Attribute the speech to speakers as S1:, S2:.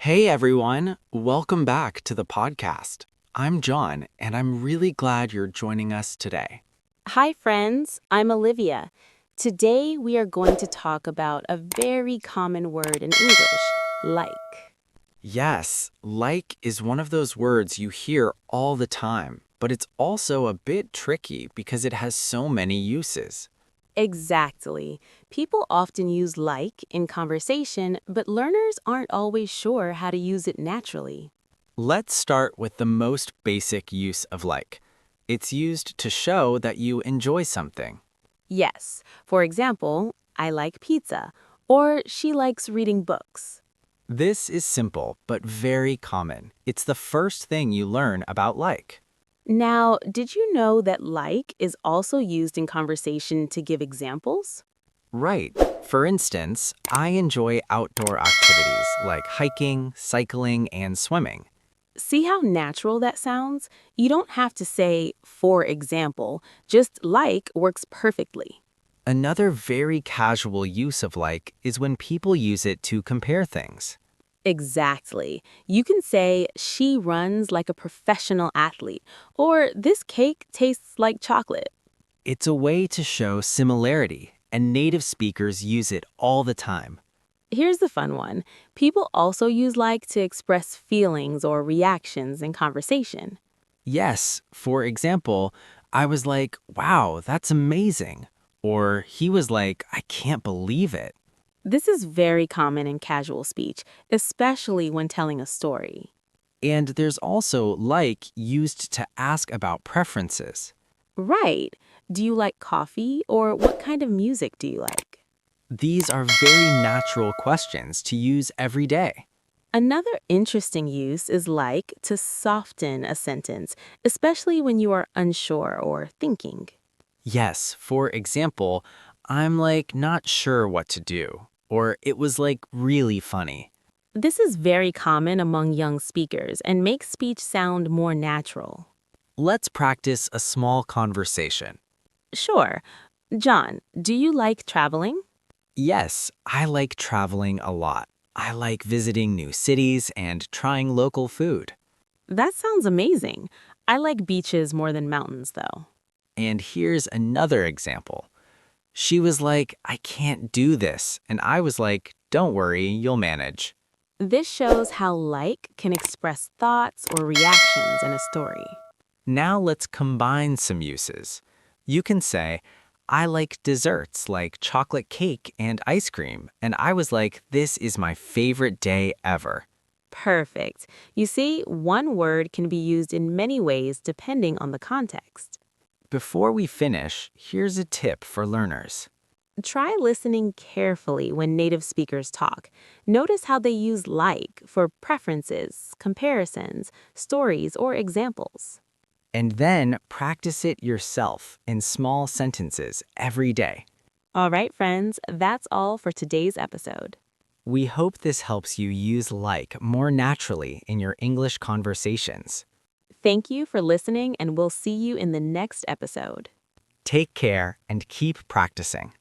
S1: Hey everyone, welcome back to the podcast. I'm John, and I'm really glad you're joining us today.
S2: Hi, friends. I'm Olivia. Today we are going to talk about a very common word in English, like.
S1: Yes, like is one of those words you hear all the time, but it's also a bit tricky because it has so many uses.
S2: Exactly. People often use like in conversation, but learners aren't always sure how to use it naturally.
S1: Let's start with the most basic use of like. It's used to show that you enjoy something.
S2: Yes. For example, I like pizza, or she likes reading books.
S1: This is simple, but very common. It's the first thing you learn about like.
S2: Now, did you know that like is also used in conversation to give examples?
S1: Right. For instance, I enjoy outdoor activities like hiking, cycling, and swimming.
S2: See how natural that sounds? You don't have to say, for example, just like works perfectly.
S1: Another very casual use of like is when people use it to compare things.
S2: Exactly. You can say, she runs like a professional athlete, or this cake tastes like chocolate.
S1: It's a way to show similarity, and native speakers use it all the time.
S2: Here's the fun one. People also use like to express feelings or reactions in conversation.
S1: Yes, for example, I was like, wow, that's amazing. Or he was like, I can't believe it.
S2: This is very common in casual speech, especially when telling a story.
S1: And there's also like used to ask about preferences.
S2: Right. Do you like coffee, or what kind of music do you like?
S1: These are very natural questions to use every day.
S2: Another interesting use is like to soften a sentence, especially when you are unsure or thinking.
S1: Yes, for example, I'm like not sure what to do, or it was like really funny.
S2: This is very common among young speakers and makes speech sound more natural.
S1: Let's practice a small conversation.
S2: Sure. John, do you like traveling?
S1: Yes, I like traveling a lot. I like visiting new cities and trying local food.
S2: That sounds amazing. I like beaches more than mountains, though.
S1: And here's another example. She was like, I can't do this. And I was like, don't worry, you'll manage.
S2: This shows how like can express thoughts or reactions in a story.
S1: Now let's combine some uses. You can say, I like desserts like chocolate cake and ice cream. And I was like, this is my favorite day ever.
S2: Perfect. You see, one word can be used in many ways depending on the context.
S1: Before we finish, here's a tip for learners.
S2: Try listening carefully when native speakers talk. Notice how they use like for preferences, comparisons, stories, or examples.
S1: And then practice it yourself in small sentences every day.
S2: All right, friends, that's all for today's episode.
S1: We hope this helps you use like more naturally in your English conversations.
S2: Thank you for listening, and we'll see you in the next episode.
S1: Take care and keep practicing.